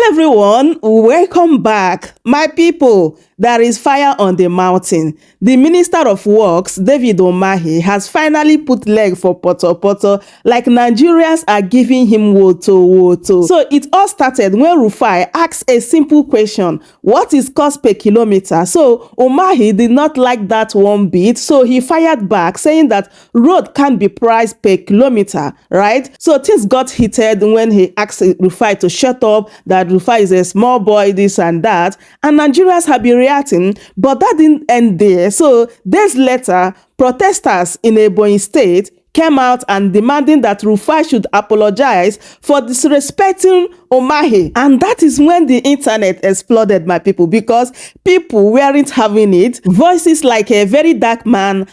everyone, welcome back. My people, there is fire on the mountain. The Minister of Works, David Umahi, has finally put leg for poto like Nigerians are giving him woto. So it all started when Rufai asked a simple question: what is cost per kilometer? So Umahi did not like that one bit, so he fired back saying that road can't be priced per kilometer, right? So things got heated when he asked Rufai to shut up, that Rufai is a small boy, this and that, and Nigerians have been reacting, but that didn't end there. So days later, protesters in Ebonyi state came out and demanding that Rufai should apologize for disrespecting Umahi. And that is when the internet exploded, my people, because people weren't having it. Voices like a VeryDarkBlackMan,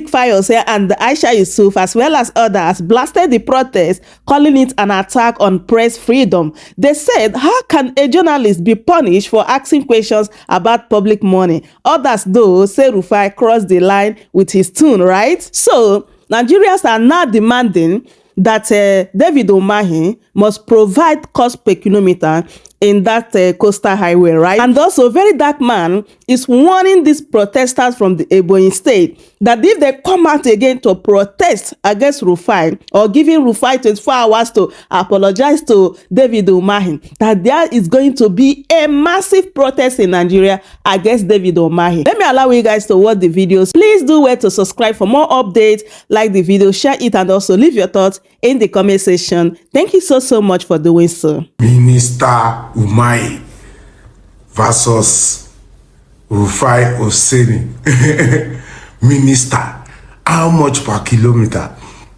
Fayose and Aisha Yesufu, as well as others, blasted the protest, calling it an attack on press freedom. They said, how can a journalist be punished for asking questions about public money? Others, though, say Rufai crossed the line with his tune, right? So Nigerians are now demanding that David Umahi must provide cost per kilometer in that coastal highway, right? And also, VeryDarkBlackMan is warning these protesters from the Ebonyi state that if they come out again to protest against Rufai or giving Rufai 24 hours to apologize to David Umahi, that there is going to be a massive protest in Nigeria against David Umahi. Let me allow you guys to watch the videos. Please do wait to subscribe for more updates, like the video, share it, and also leave your thoughts in the comment section. Thank you so much for doing so. Minister Umahi versus Rufai Oseni. Minister, how much per kilometer?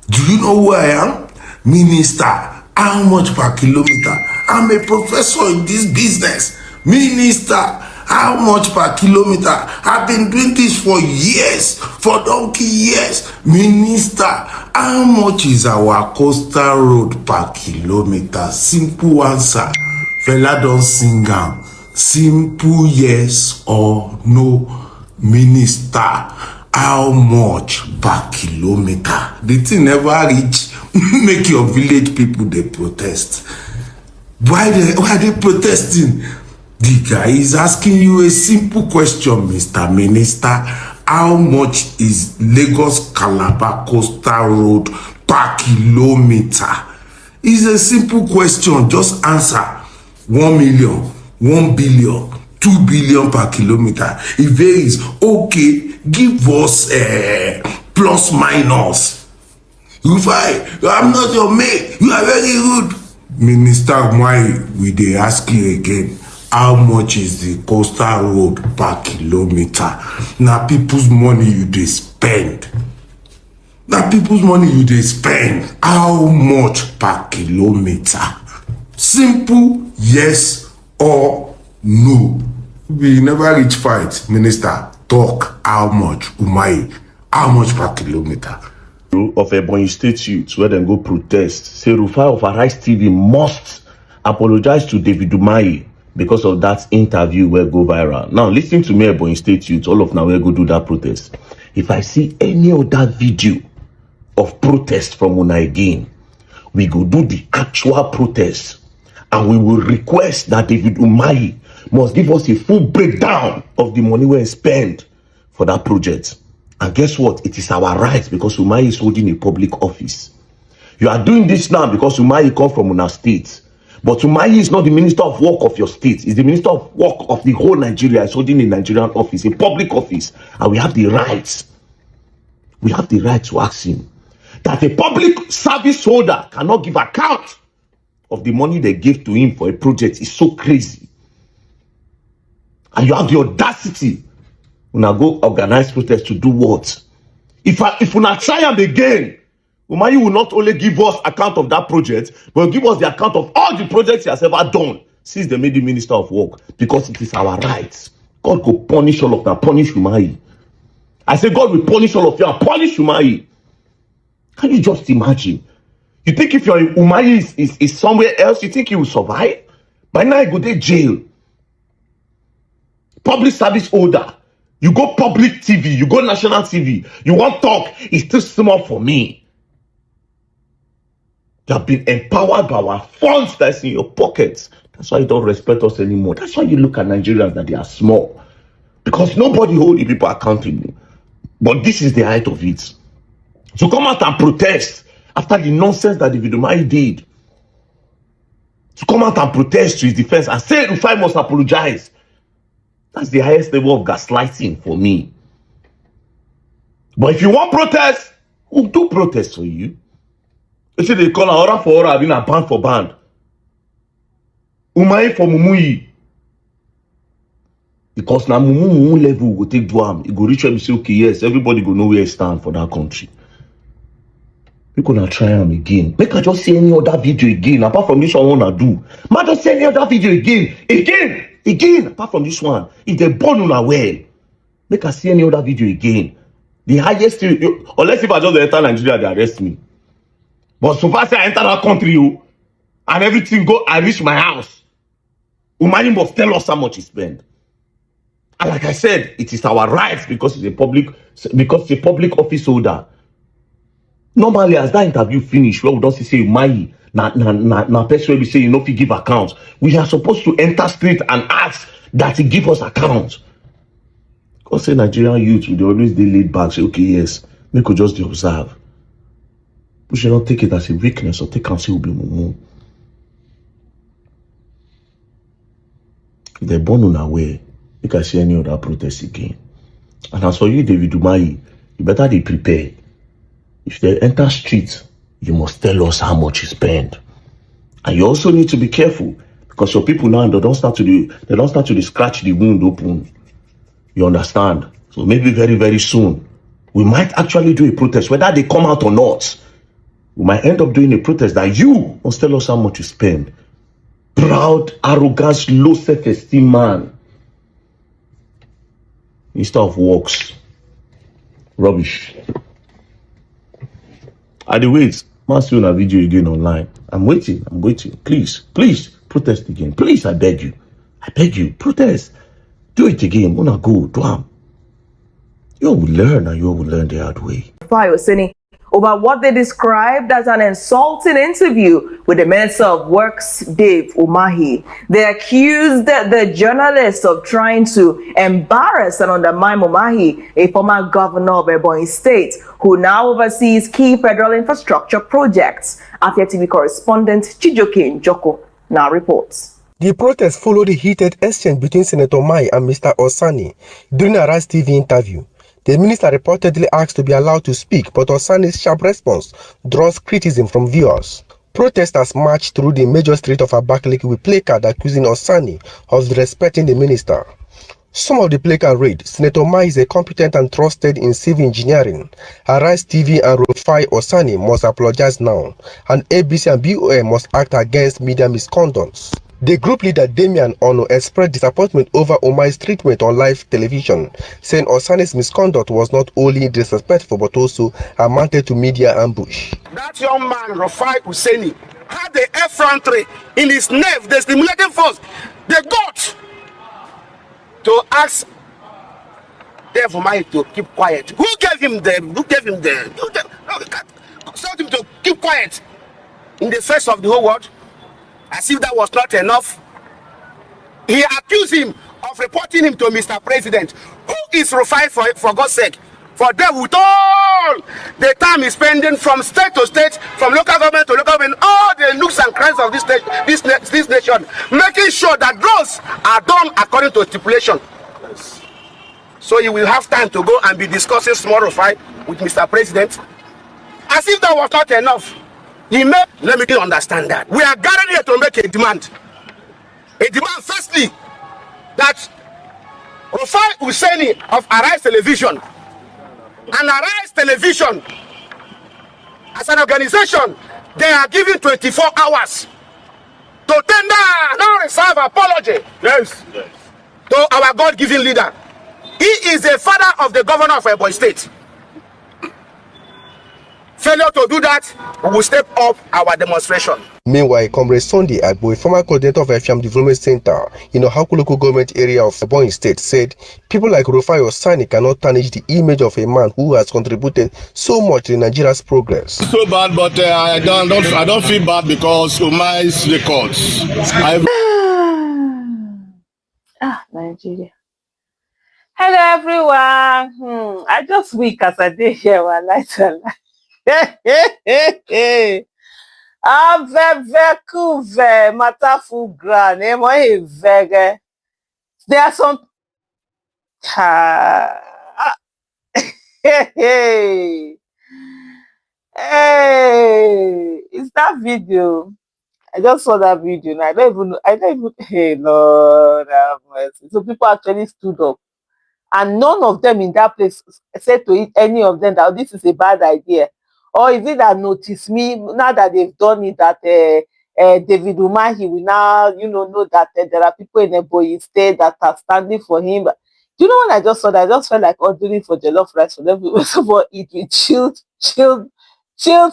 Do you know who I am? Minister, how much per kilometer? I'm a professor in this business. Minister, how much per kilometer? I've been doing this for years, for donkey years. Minister, how much is our coastal road per kilometer? Simple answer. Fella don't sing am. Simple yes or no. Minister, how much per kilometer? The thing never reach. Make your village people they protest. Why are they protesting? The guy is asking you a simple question, Mr. Minister. How much is Lagos Calabar coastal road per kilometer? It's a simple question. Just answer. 1 million, 1 billion, 2 billion per kilometer. It varies. Okay, give us plus minus. Rufai, I'm not your mate. You are very rude. Minister, why we they ask you again? How much is the coastal road per kilometer? Now people's money you they spend. Now people's money you they spend. How much per kilometer? Simple yes or no. We never reach fight. Minister, talk how much, Umahi? How much per kilometer? Of Ebonyi State youths where they go protest. Say Rufai of Arise TV must apologize to David Umahi because of that interview where go viral. Now listen to me, Ebonyi State youths, all of now where go do that protest. If I see any other video of protest from una again, we go do the actual protest. And we will request that David Umahi must give us a full breakdown of the money we spend for that project. And guess what? It is our right because Umahi is holding a public office. You are doing this now because Umahi comes from una state. But Umahi is not the Minister of Work of your state. He's the Minister of Work of the whole Nigeria. He's holding a Nigerian office, a public office. And we have the right. We have the right to ask him that a public service holder cannot give account of the money they give to him for a project. Is so crazy. And you have the audacity when I go organize protest to do what? If we not try him again, Umahi will not only give us account of that project, but give us the account of all the projects he has ever done since they made the Minister of Work, because it is our right. God will punish all of them, punish Umahi. I say God will punish all of you and punish Umahi. Can you just imagine? You think if your Umahi is somewhere else, you think he will survive? By now, you go to jail. Public service holder. You go public TV. You go national TV. You want talk. It's too small for me. You have been empowered by our funds that's in your pockets. That's why you don't respect us anymore. That's why you look at Nigerians that they are small. Because nobody hold the people accountable. But this is the height of it. So come out and protest after the nonsense that David Umahi did. To come out and protest to his defense and say Rufai must apologize. That's the highest level of gaslighting for me. But if you want protest, we'll do protest for you. You see, they call an order for order, being a band for band. Umahi for Mumuyi. Because now Mumu level will take Duam. It go reach and say, okay, yes, everybody go know where I stand for that country. We're gonna try them again. Make I just see any other video again. Apart from this one, I wanna do. Make just see any other video again. Apart from this one, if they born on a well, make I see any other video again. The highest, unless if I just enter Nigeria, they arrest me. But so far, I enter that country, and everything go, I reach my house. Umahi must tell us how much he spend. And like I said, it is our right because it's a public office holder. Normally, as that interview finish, where we don't say Umahi, na person we say you know if you give accounts, we are supposed to enter straight and ask that he give us accounts. Because say Nigerian youth, they always they laid back, say okay, yes, we could just observe. We should not take it as a weakness or take and say we'll be mumu. If they're born on our way, you can see any other protest again. And as for you, David Umahi, you better be prepared. If they enter streets, you must tell us how much you spend. And you also need to be careful because your people now they don't start to scratch the wound open. You understand? So maybe very, very soon, we might actually do a protest, whether they come out or not. We might end up doing a protest that you must tell us how much you spend. Proud, arrogant, low self-esteem man. Instead of works. Rubbish. I dey wait. Man, see a video again online. I'm waiting. Please, protest again. Please, I beg you. Protest. Do it again. Wanna go, do. You will learn and you will learn the hard way. Rufai Oseni over what they described as an insulting interview with the Minister of Works, Dave Umahi. They accused the journalist of trying to embarrass and undermine Umahi, a former governor of Ebonyi State, who now oversees key federal infrastructure projects. Afia TV correspondent Chijoke Njoko now reports. The protest followed a heated exchange between Senator Umahi and Mr. Osene during a Arise TV interview. The minister reportedly asked to be allowed to speak, but Osane's sharp response draws criticism from viewers. Protesters marched through the major street of Abakaliki with placards accusing Osene of disrespecting the minister. Some of the placards read, Senator Umahi is a competent and trusted in civil engineering. Arise TV and Rufai Oseni must apologize now, and ABC and BOM must act against media misconduct. The group leader Damian Ono expressed disappointment over Umahi's treatment on live television, saying Osane's misconduct was not only disrespectful but also amounted to media ambush. That young man, Rufai Oseni, had the effrontery in his nerve, the stimulating force, the gut to ask Dave Umahi to keep quiet. Who gave him told him to keep quiet in the face of the whole world? As if that was not enough, he accused him of reporting him to Mr. President. Who is Rufai for God's sake? For them with all the time he's spending from state to state, from local government to local government, all the nooks and crannies of this nation, making sure that those are done according to stipulation. So he will have time to go and be discussing small Rufai with Mr. President. As if that was not enough. Let me understand that. We are gathered here to make a demand. A demand, firstly, that Rufai Oseni of Arise Television and Arise Television, as an organization, they are given 24 hours to tender non-reserve apology to our God-given leader. He is the father of the governor of Ebonyi State. Failure to do that, we will step up our demonstration. Meanwhile, Comrade Sunday Agbo, a former coordinator of Efiam Development Center in Ohaku local government area of Ebonyi State, said people like Rufai Oseni cannot tarnish the image of a man who has contributed so much to Nigeria's progress. So bad, but I don't feel bad because Umahi's records. Nigeria. Hello, everyone. I just weak as I did here. I like to Ave kuve matafu gran. Emo vege. There are some. Hey, it's that video. I just saw that video and I don't even know. Hey, Lord have mercy. So people actually stood up. And none of them in that place said to it, any of them, that this is a bad idea. Or is it that notice me now that they've done it, that David Umahi will now, know that there are people in Ebonyi state that are standing for him. Do you know when I just saw that? I just felt like ordering for jollof rice for them to support eat with chilled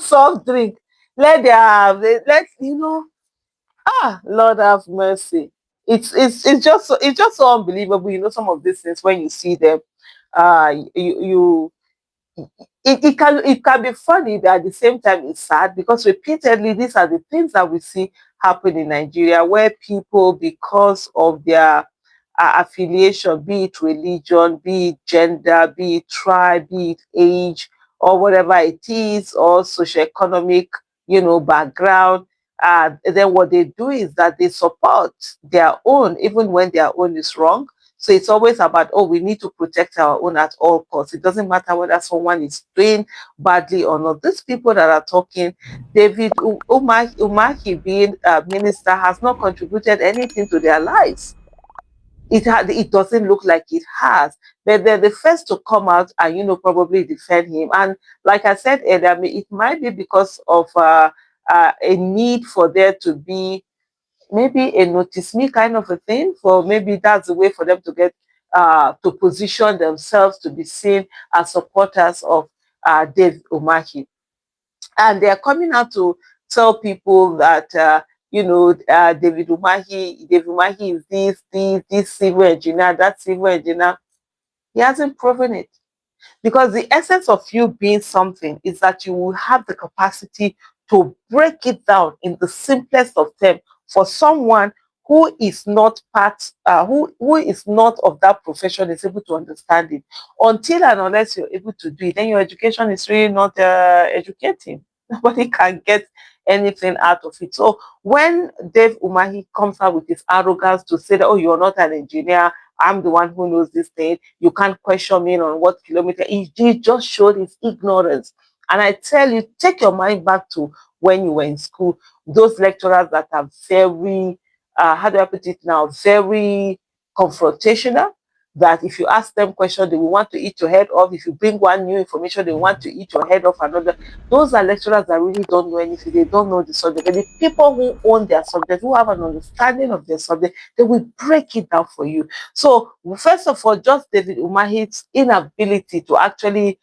soft drink. Lord have mercy. It's just so unbelievable. Some of these things when you see them, you it can be funny, but at the same time it's sad because repeatedly these are the things that we see happen in Nigeria, where people, because of their affiliation, be it religion, be it gender, be it tribe, be it age, or whatever it is, or socioeconomic, background. Then what they do is that they support their own, even when their own is wrong. So it's always about, oh, we need to protect our own at all costs. It doesn't matter whether someone is doing badly or not. These people that are talking, David Umahi being a minister, has not contributed anything to their lives. It doesn't look like it has, but they're the first to come out and probably defend him. And like I said earlier, it might be because of a need for there to be maybe a notice me kind of a thing, for maybe that's the way for them to get to position themselves to be seen as supporters of Dave Umahi. And they're coming out to tell people that David Umahi is this civil engineer, that civil engineer. He hasn't proven it. Because the essence of you being something is that you will have the capacity to break it down in the simplest of terms for someone who is not who is not of that profession is able to understand it. Until and unless you're able to do it, then your education is really not educating. Nobody can get anything out of it. So when Dave Umahi comes out with his arrogance to say that, oh, you're not an engineer, I'm the one who knows this thing, you can't question me on what kilometer, he just showed his ignorance. And I tell you, take your mind back to when you were in school, those lecturers that are very, how do I put it now, very confrontational, that if you ask them questions, they will want to eat your head off. If you bring one new information, they want to eat your head off another. Those are lecturers that really don't know anything. They don't know the subject. And the people who own their subject, who have an understanding of their subject, they will break it down for you. So first of all, just David Umahi's inability to actually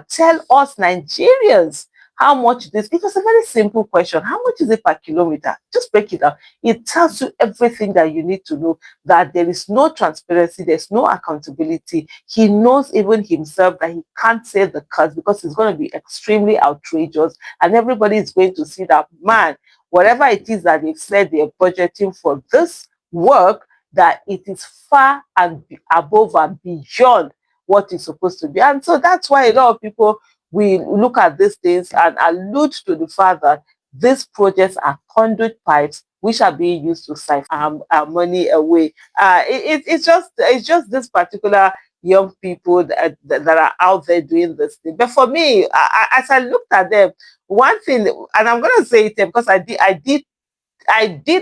tell us Nigerians how much this, it was a very simple question. How much is it per kilometer? Just break it down. It tells you everything that you need to know, that there is no transparency, there's no accountability. He knows even himself that he can't say the cuts because it's going to be extremely outrageous, and everybody is going to see that, man, whatever it is that they've said they're budgeting for this work, that it is far and above and beyond what it's supposed to be. And so that's why a lot of people we look at these things and allude to the fact that these projects are conduit pipes which are being used to siphon our money away. It's just this particular young people that are out there doing this thing. But for me, as I looked at them, one thing, and I'm going to say it because I did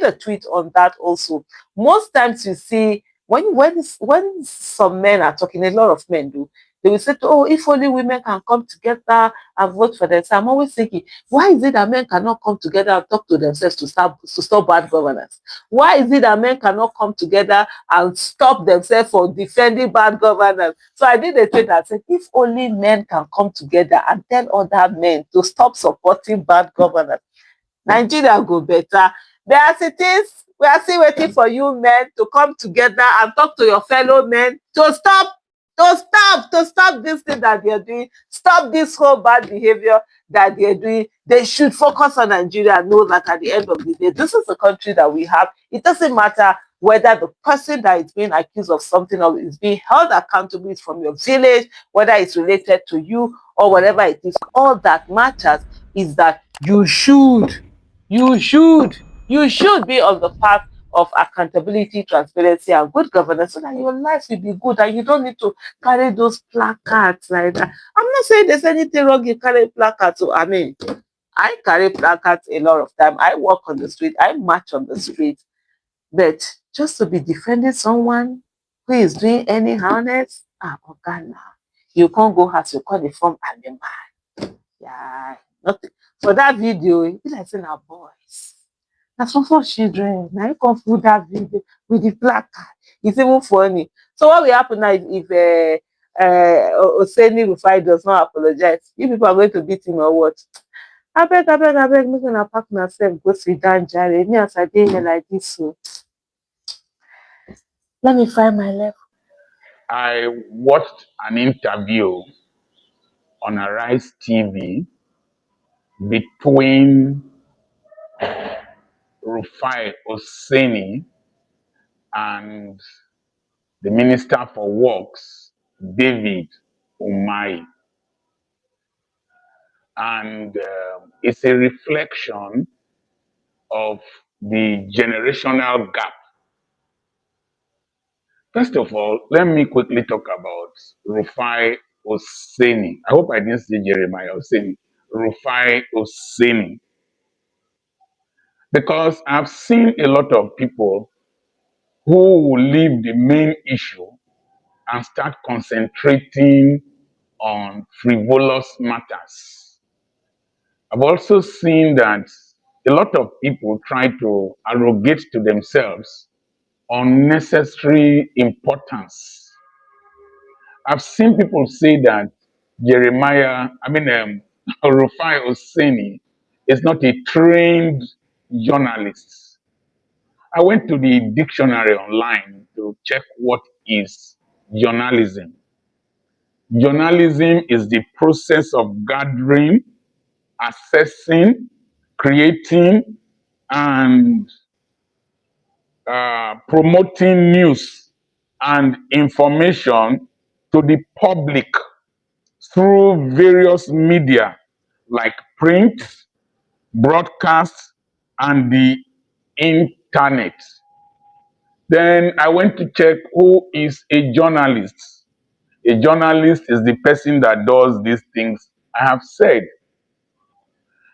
a tweet on that also. Most times you see when some men are talking, a lot of men do, they will say, oh, if only women can come together and vote for themselves. I'm always thinking, why is it that men cannot come together and talk to themselves to stop bad governance? Why is it that men cannot come together and stop themselves from defending bad governance? So I did a tweet that said, if only men can come together and tell other men to stop supporting bad governance, Nigeria go better. But as it is, we are still waiting for you men to come together and talk to your fellow men to stop this thing that they're doing, stop this whole bad behavior that they're doing. They should focus on Nigeria and know that at the end of the day, this is the country that we have. It doesn't matter whether the person that is being accused of something or is being held accountable is from your village, whether it's related to you or whatever it is. All that matters is that you should be on the path of accountability, transparency, and good governance so that your life will be good and you don't need to carry those placards like that. I'm not saying there's anything wrong in carrying placards. So, I mean, I carry placards a lot of time. I walk on the street, I march on the street. But just to be defending someone who is doing any harness, Ghana, you can't go house, you call the form and the man. Yeah, nothing. For that video, it be like saying our boys. That's for children. Now you come through that video with the placard. It's even funny. So what will happen now if Osene Rufai does not apologize? You people are going to beat him or what? I beg, make una pack myself, go sit down, Jare. Me as I dey here like this, so let me find my level. I watched an interview on Arise TV between Rufai Oseni and the Minister for Works, David Umahi. And it's a reflection of the generational gap. First of all, let me quickly talk about Rufai Oseni. I hope I didn't say Jeremiah Oseni. Rufai Oseni. Because I've seen a lot of people who will leave the main issue and start concentrating on frivolous matters. I've also seen that a lot of people try to arrogate to themselves unnecessary importance. I've seen people say that Rufai Oseni is not a trained journalist. I went to the dictionary online to check what is journalism. Journalism is the process of gathering, assessing, creating, and promoting news and information to the public through various media like print, broadcast, and the internet. Then I went to check who is a journalist. A journalist is the person that does these things I have said.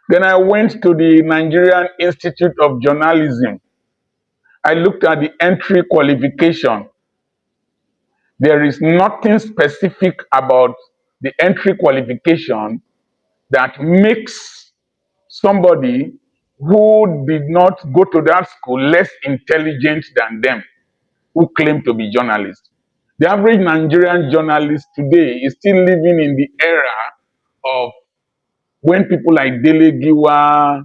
Then I went to the Nigerian Institute of Journalism. I looked at the entry qualification. There is nothing specific about the entry qualification that makes somebody who did not go to that school less intelligent than them who claim to be journalists. The average Nigerian journalist today is still living in the era of when people like Dele Giwa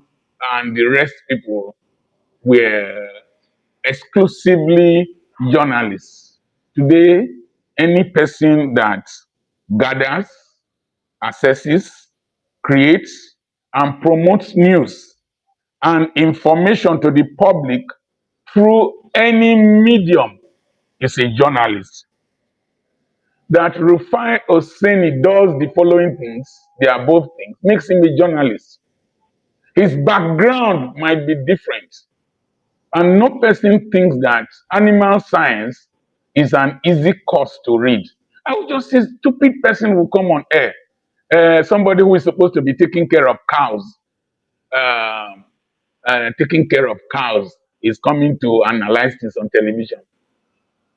and the rest people were exclusively journalists. Today, any person that gathers, assesses, creates, and promotes news and information to the public through any medium is a journalist. That Rufai Oseni does the following things, the above things, makes him a journalist. His background might be different. And no person thinks that animal science is an easy course to read. I would just say stupid person will come on air. Somebody who is supposed to be taking care of cows, is coming to analyze this on television.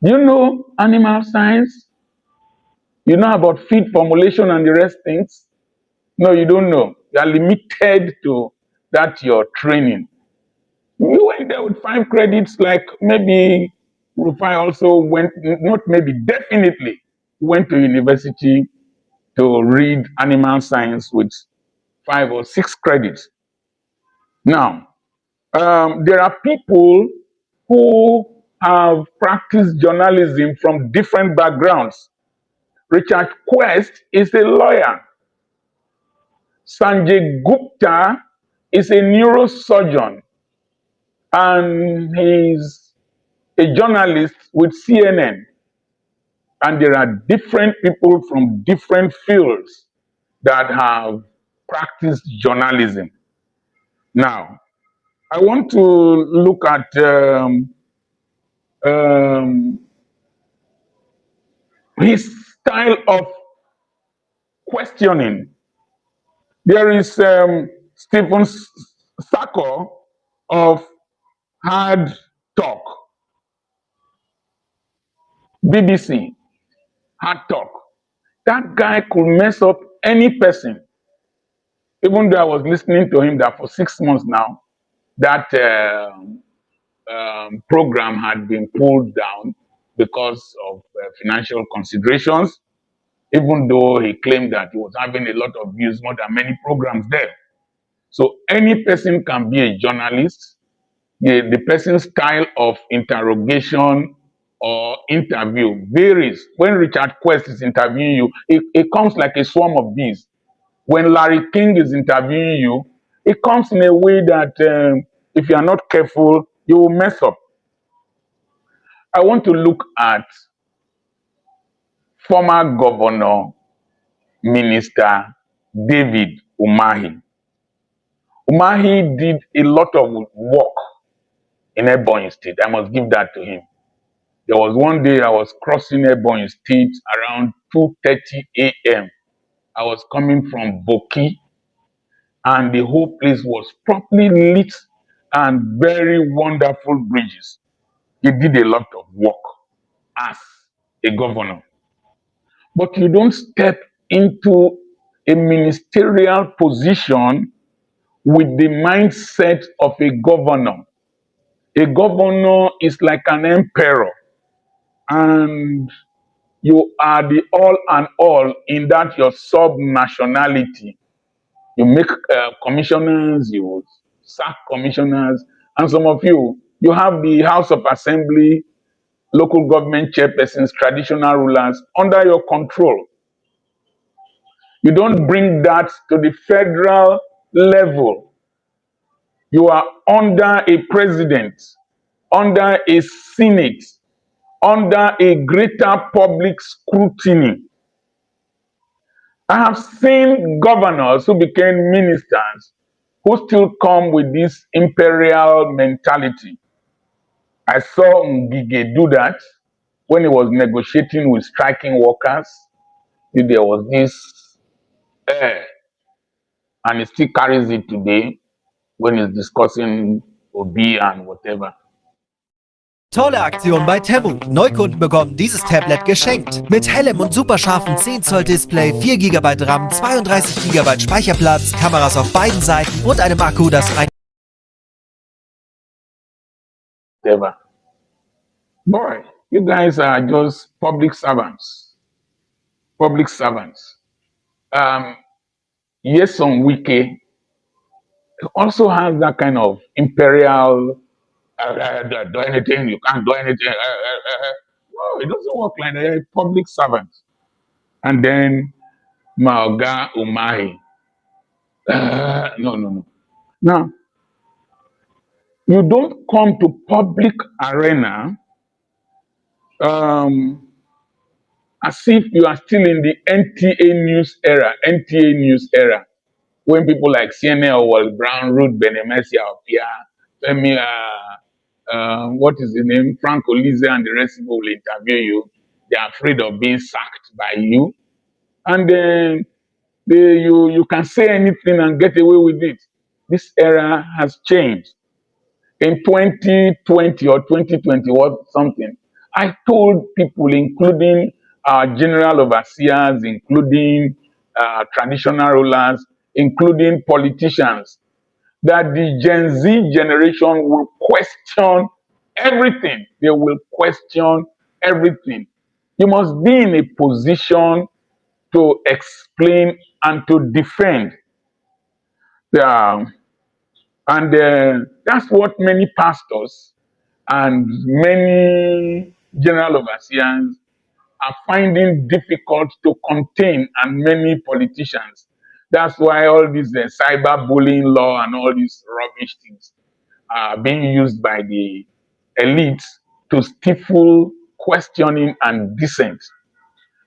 Do you know animal science? You know about feed formulation and the rest things? No, you don't know. You are limited to that your training. You went there with 5 credits, like maybe Rufai also went, not maybe, definitely went to university to read animal science with 5 or 6 credits. Now, there are people who have practiced journalism from different backgrounds. Richard Quest is a lawyer. Sanjay Gupta is a neurosurgeon. And he's a journalist with CNN, and there are different people from different fields that have practiced journalism. Now, I want to look at um, his style of questioning. There is Stephen Sacco of Hard Talk, BBC, Hard Talk. That guy could mess up any person. Even though I was listening to him that for 6 months now, that program had been pulled down because of financial considerations, even though he claimed that he was having a lot of views, more than many programs there. So any person can be a journalist. The person's style of interrogation or interview varies. When Richard Quest is interviewing you, it comes like a swarm of bees. When Larry King is interviewing you, it comes in a way that if you are not careful, you will mess up. I want to look at former governor, Minister David Umahi. Umahi did a lot of work in Ebonyi State. I must give that to him. There was one day I was crossing Ebonyi State around 2:30 a.m. I was coming from Boki, and the whole place was properly lit and very wonderful bridges. He did a lot of work as a governor. But you don't step into a ministerial position with the mindset of a governor. A governor is like an emperor, and you are the all and all in that your sub-nationality. You make commissioners, you sack commissioners, and some of you have the House of Assembly, local government chairpersons, traditional rulers under your control. You don't bring that to the federal level. You are under a president, under a senate, under a greater public scrutiny. I have seen governors who became ministers who still come with this imperial mentality. I saw Ngige do that when he was negotiating with striking workers. There was this air, and he still carries it today when he's discussing Obi and whatever. Tolle Aktion bei Temu. Neukunden bekommen dieses Tablet geschenkt. Mit hellem und superscharfen 10 Zoll Display, 4 GB RAM, 32 GB Speicherplatz, Kameras auf beiden Seiten und einem Akku, das rein... Whatever. Boy, you guys are just public servants. Public servants. Yes, on Wiki also has that kind of imperial do anything, you can't do anything. No, it doesn't work like that. You're a public servant. And then Maoga Umahi. No. Now, you don't come to public arena as if you are still in the NTA news era, when people like CNN or Wal Brown, Ruth Benemesia appear, Femi, what is the name, Frank Olize and the rest of people will interview you. They are afraid of being sacked by you, and then you can say anything and get away with it. This era has changed. In 2020 or 2020 or something, I told people, including general overseers, including traditional rulers, including politicians, that the Gen Z generation will question everything. They will question everything. You must be in a position to explain and to defend. And that's what many pastors and many general overseers are finding difficult to contain, and many politicians. That's why all these cyberbullying law and all these rubbish things are being used by the elites to stifle questioning and dissent.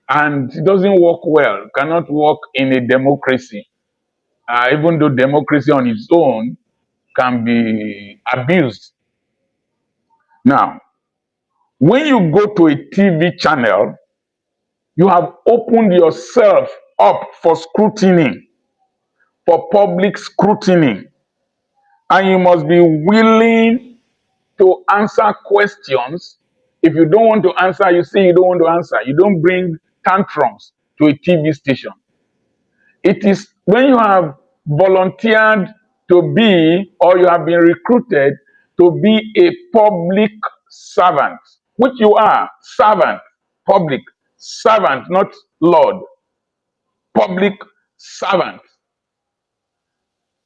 And it doesn't work well, cannot work in a democracy, even though democracy on its own can be abused. Now, when you go to a TV channel, you have opened yourself up for scrutiny, for public scrutiny, and you must be willing to answer questions. If you don't want to answer, you say you don't want to answer. You don't bring tantrums to a TV station. It is when you have volunteered to be, or you have been recruited to be a public servant, which you are, servant, public servant, not Lord, public servant.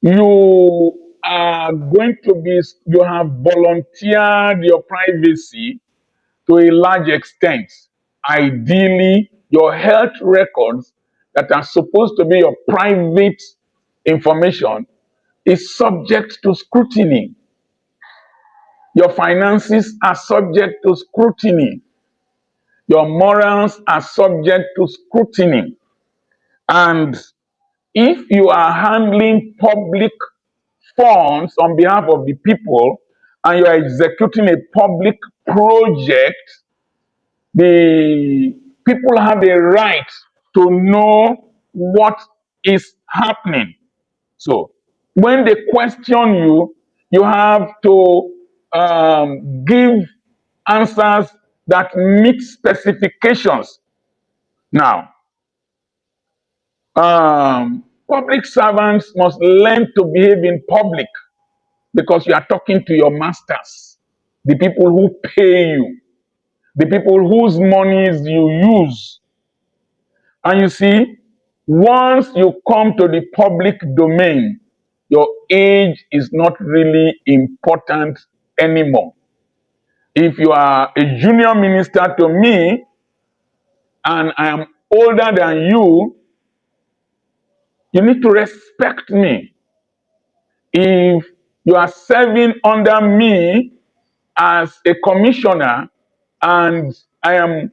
You are going to be, you have volunteered your privacy to a large extent. Ideally, your health records that are supposed to be your private information is subject to scrutiny. Your finances are subject to scrutiny. Your morals are subject to scrutiny. And if you are handling public funds on behalf of the people and you are executing a public project, the people have a right to know what is happening. So when they question you, you have to give answers that meet specifications. Now, public servants must learn to behave in public because you are talking to your masters, the people who pay you, the people whose monies you use. And you see, once you come to the public domain, your age is not really important anymore. If you are a junior minister to me and I am older than you need to respect me. If you are serving under me as a commissioner and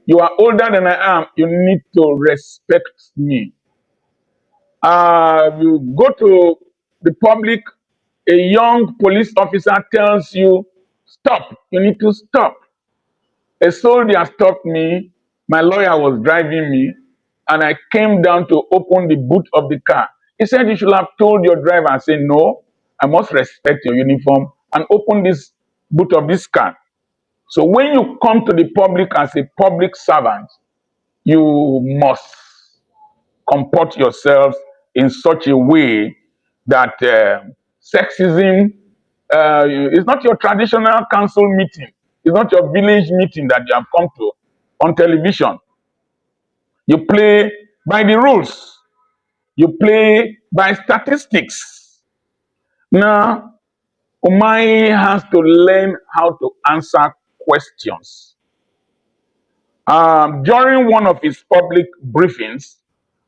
you are older than I am, you need to respect me. You go to the public, a young police officer tells you, stop, you need to stop. A soldier stopped me, my lawyer was driving me, and I came down to open the boot of the car. He said, you should have told your driver. I said, no, I must respect your uniform and open this boot of this car. So when you come to the public as a public servant, you must comport yourselves in such a way that sexism is not your traditional council meeting. It's not your village meeting that you have come to on television. You play by the rules. You play by statistics. Now, Umahi has to learn how to answer questions. During one of his public briefings,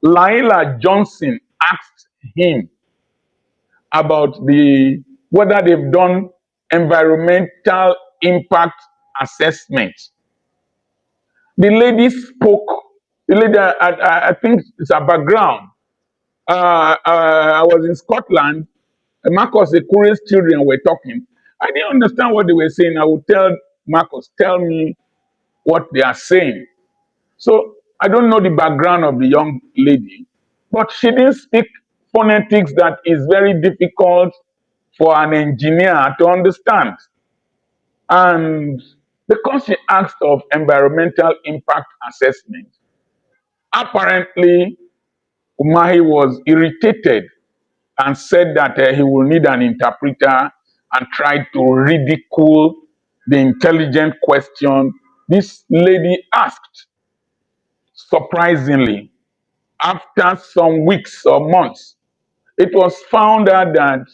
Laila Johnson asked him about whether they've done environmental impact assessment. The lady spoke. The lady, I think it's her background. I was in Scotland. Marcus, the Korean's children were talking. I didn't understand what they were saying. I would tell Marcus, tell me what they are saying. So I don't know the background of the young lady, but she didn't speak phonetics that is very difficult for an engineer to understand. And because she asked of environmental impact assessment, apparently Umahi was irritated and said that he will need an interpreter and tried to ridicule the intelligent question this lady asked. Surprisingly, after some weeks or months, it was found out that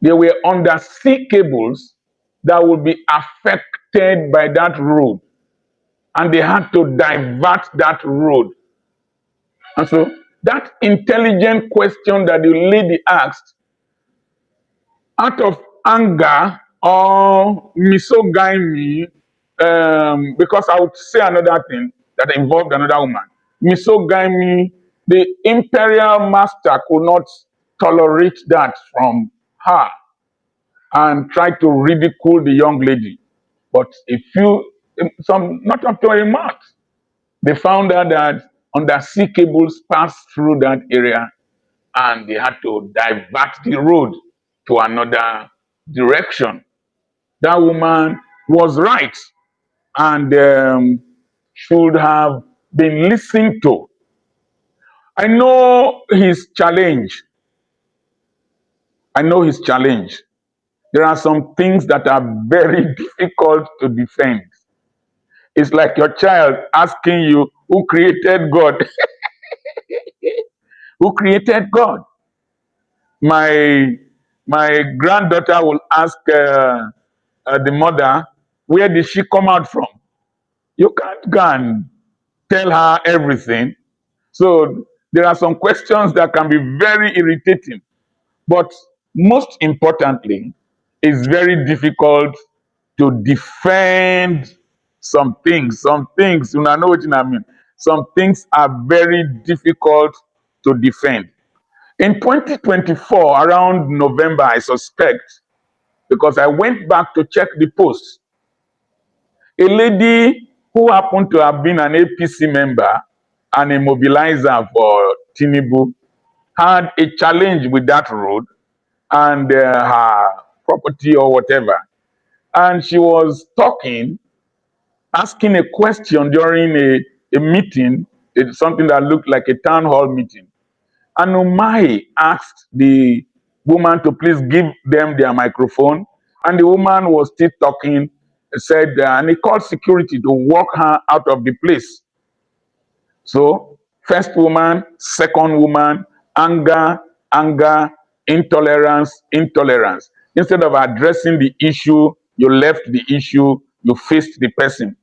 there were undersea cables that would be affected by that road, and they had to divert that road. And so that intelligent question that the lady asked, out of anger or misogyny, because I would say another thing that involved another woman. Misogyny, the imperial master could not tolerate that from her and tried to ridicule the young lady. But not up to a month, they found out that undersea cables passed through that area and they had to divert the road to another direction. That woman was right and should have been listened to. I know his challenge. I know his challenge. There are some things that are very difficult to defend. It's like your child asking you, who created God? Who created God? My granddaughter will ask the mother, where did she come out from? You can't go and tell her everything. So there are some questions that can be very irritating. But most importantly, it's very difficult to defend some things. Some things, you know what I mean? Some things are very difficult to defend. In 2024, around November, I suspect, because I went back to check the post, a lady who happened to have been an APC member and a mobilizer for Tinubu had a challenge with that road and her property or whatever. And she was talking, asking a question during a meeting, something that looked like a town hall meeting. And Umahi asked the woman to please give them their microphone. And the woman was still talking, said, and he called security to walk her out of the place. So, first woman, second woman, anger, intolerance. Instead of addressing the issue, you left the issue, you faced the person.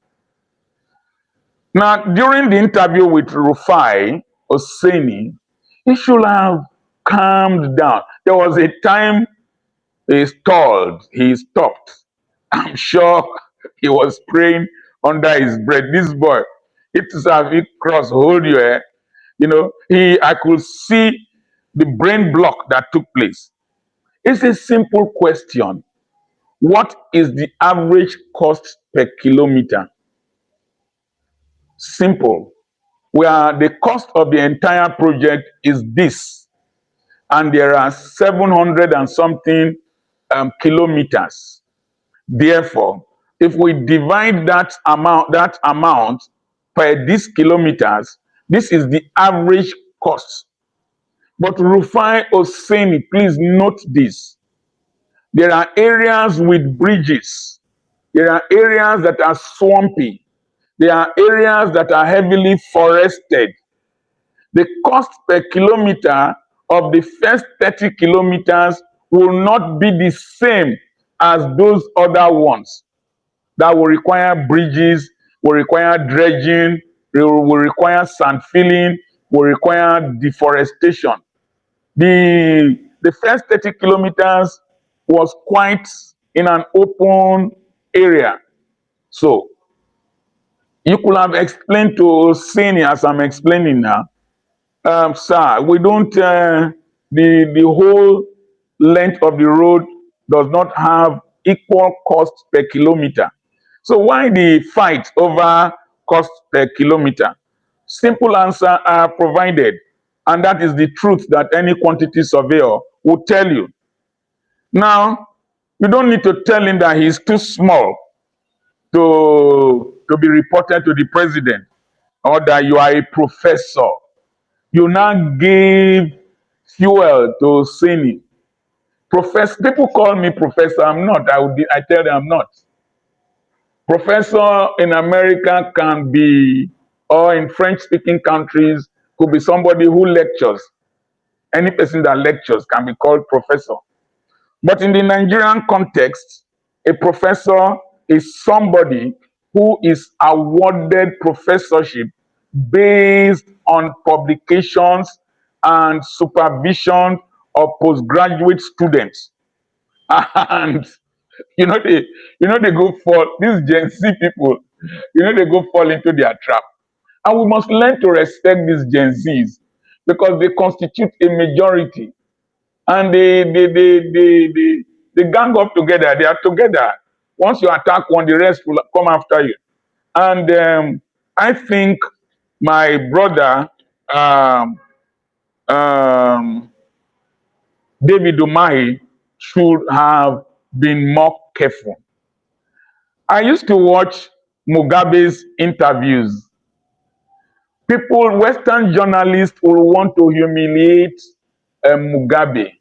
Now, during the interview with Rufai Oseni, he should have calmed down. There was a time he stalled, he stopped. I'm sure he was praying under his breath. This boy, it's as if cross hold you. You know, I could see the brain block that took place. It's a simple question. What is the average cost per kilometer? Simple. Where the cost of the entire project is this, and there are 700 and something kilometers. Therefore, if we divide that amount per these kilometers, this is the average cost. But Rufai Oseni, please note this. There are areas with bridges. There are areas that are swampy. There are areas that are heavily forested. The cost per kilometer of the first 30 kilometers will not be the same as those other ones. That will require bridges, will require dredging, will require sand filling, will require deforestation. The first 30 kilometers was quite in an open area. So you could have explained to Osene as I'm explaining now, sir, we don't, the whole length of the road does not have equal cost per kilometer. So why the fight over cost per kilometer? Simple answer are provided, and that is the truth that any quantity surveyor will tell you. Now, you don't need to tell him that he's too small to be reported to the president or that you are a professor. You now give fuel to Osene. People call me professor. I'm not. I tell them I'm not. Professor in America can be, or in French-speaking countries, could be somebody who lectures. Any person that lectures can be called professor. But in the Nigerian context, a professor is somebody who is awarded professorship based on publications and supervision of postgraduate students. And they go fall, these Gen Z people, they go fall into their trap. And we must learn to respect these Gen Zs because they constitute a majority. And they gang up together. They are together. Once you attack one, the rest will come after you. And I think my brother, um, um, David Umahi, should have been more careful. I used to watch Mugabe's interviews. People, Western journalists will want to humiliate Mugabe.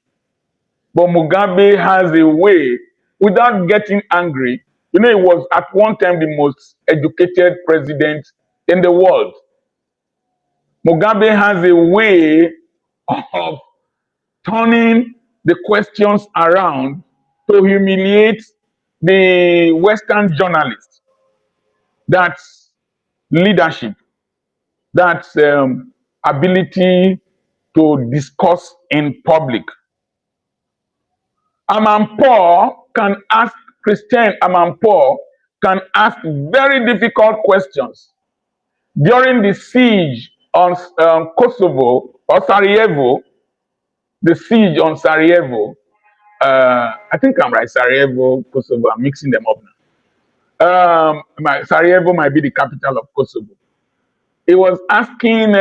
But Mugabe has a way, without getting angry, he was at one time the most educated president in the world. Mugabe has a way of turning the questions around to humiliate the Western journalists. That's leadership. That's ability to discuss in public. Christian Amanpour can ask very difficult questions. During the siege on Kosovo or Sarajevo, the siege on Sarajevo, I think I'm right, Sarajevo, Kosovo, I'm mixing them up now. Sarajevo might be the capital of Kosovo. He was asking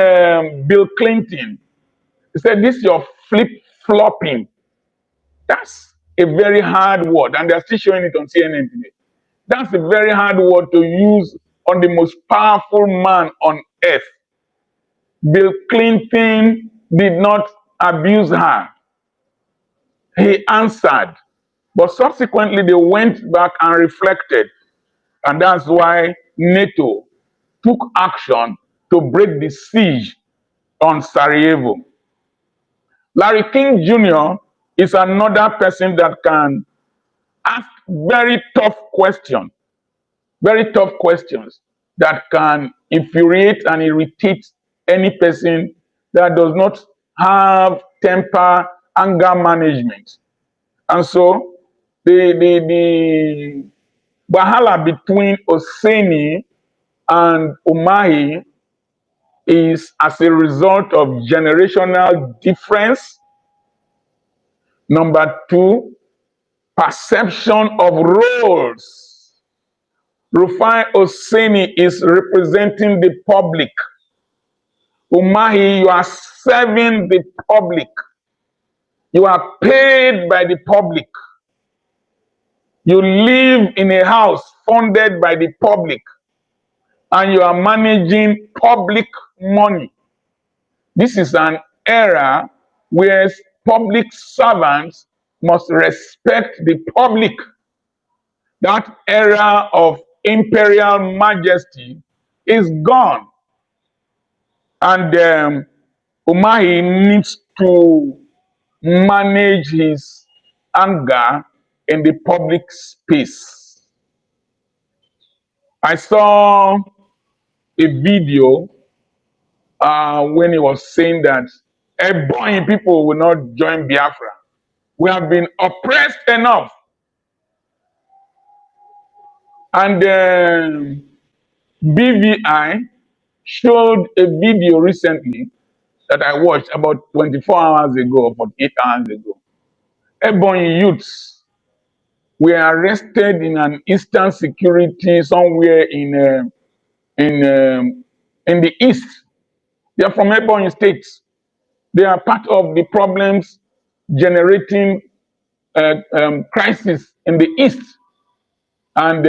Bill Clinton, he said, this is your flip-flopping. That's a very hard word, and they're still showing it on CNN today. That's a very hard word to use on the most powerful man on earth. Bill Clinton did not abuse her. He answered. But subsequently, they went back and reflected. And that's why NATO took action to break the siege on Sarajevo. Larry King Jr. is another person that can ask very tough questions that can infuriate and irritate any person that does not have temper, anger management. And so the Wahala between Osene and Umahi is as a result of generational difference. Number two, perception of roles. Rufai Oseni is representing the public. Umahi, you are serving the public. You are paid by the public. You live in a house funded by the public. And you are managing public money. This is an era where public servants must respect the public. That era of imperial majesty is gone. And Umahi needs to manage his anger in the public space. I saw a video when he was saying that Ebonyi people will not join Biafra. We have been oppressed enough. And BVI showed a video recently that I watched about 24 hours ago, or 48 hours ago. Ebonyi youths were arrested in an eastern security somewhere in the east. They are from Ebonyi State. They are part of the problems generating crisis in the east. And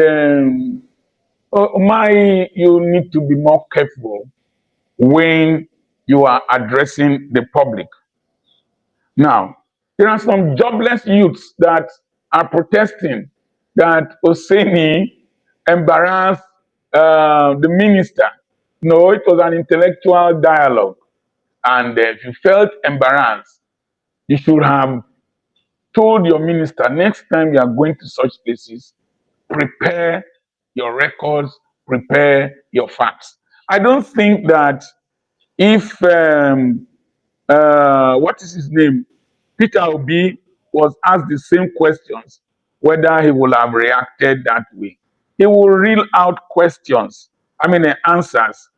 you need to be more careful when you are addressing the public. Now, there are some jobless youths that are protesting that Osene embarrassed the minister. No, it was an intellectual dialogue. And if you felt embarrassed, you should have told your minister, next time you are going to such places, prepare your records, prepare your facts. I don't think that if, what is his name? Peter Obi was asked the same questions whether he will have reacted that way. He will reel out answers.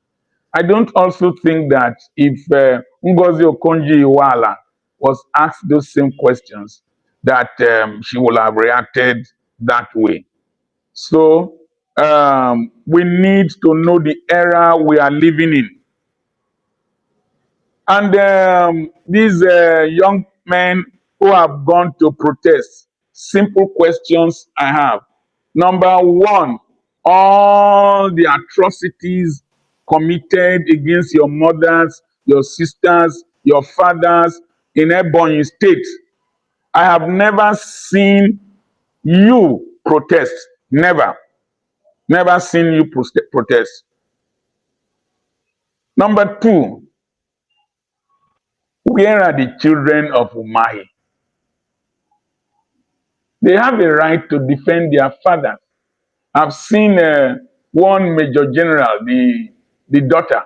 I don't also think that if Ngozi Okonjo-Iweala was asked those same questions, that she will have reacted that way. So we need to know the era we are living in. And these young men who have gone to protest, simple questions I have. Number one, all the atrocities committed against your mothers, your sisters, your fathers in Ebonyi State. I have never seen you protest. Never. Never seen you protest. Number two, where are the children of Umahi? They have a right to defend their fathers. I've seen one Major General, the daughter.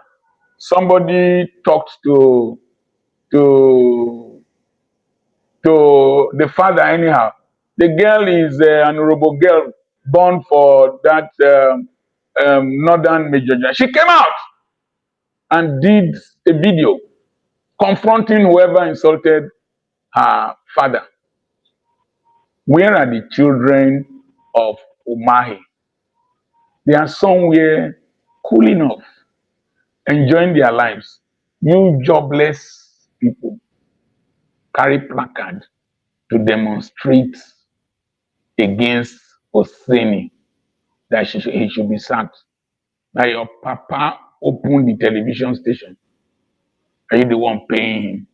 Somebody talked to the father anyhow. The girl is an honorable girl born for that northern Major General. She came out and did a video confronting whoever insulted her father. Where are the children of Umahi? They are somewhere cooling off, enjoying their lives. You jobless people carry placard to demonstrate against Osene that he should be sacked. Now your papa opened the television station. Are you the one paying him?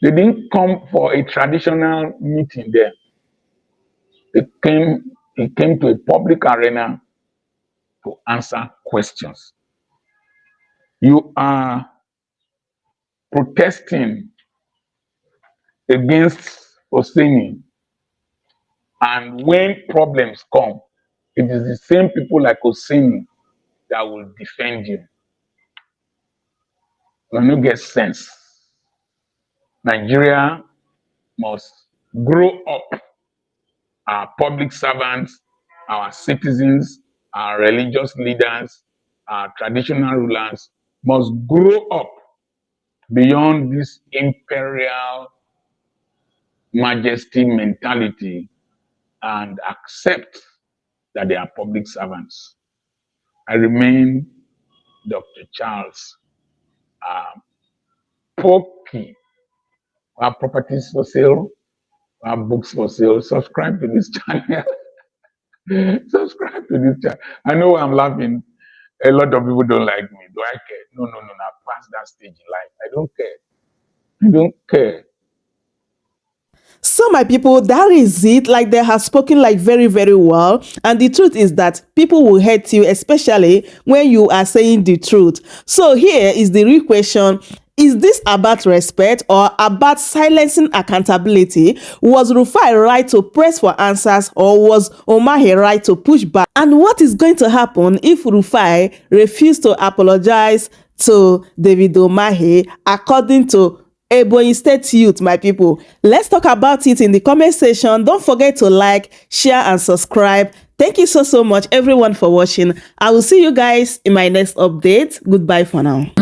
They didn't come for a traditional meeting there. He came to a public arena to answer questions. You are protesting against Osene, and when problems come, it is the same people like Osene that will defend you. When you get sense, Nigeria must grow up. Our public servants, our citizens, our religious leaders, our traditional rulers must grow up beyond this imperial majesty mentality and accept that they are public servants. I remain Dr. Charles Pokey. Our properties for sale, our books for sale. Subscribe to this channel. Subscribe to this channel. I know I'm laughing. A lot of people don't like me. Do I care? No. I passed that stage in life. I don't care. I don't care. So my people, that is it. Like, they have spoken like very, very well. And the truth is that people will hate you, especially when you are saying the truth. So here is the real question. Is this about respect or about silencing accountability? Was Rufai right to press for answers, or was Umahi right to push back? And what is going to happen if Rufai refused to apologize to David Umahi, according to Ebonyi State Youth, my people? Let's talk about it in the comment section. Don't forget to like, share, and subscribe. Thank you so much, everyone, for watching. I will see you guys in my next update. Goodbye for now.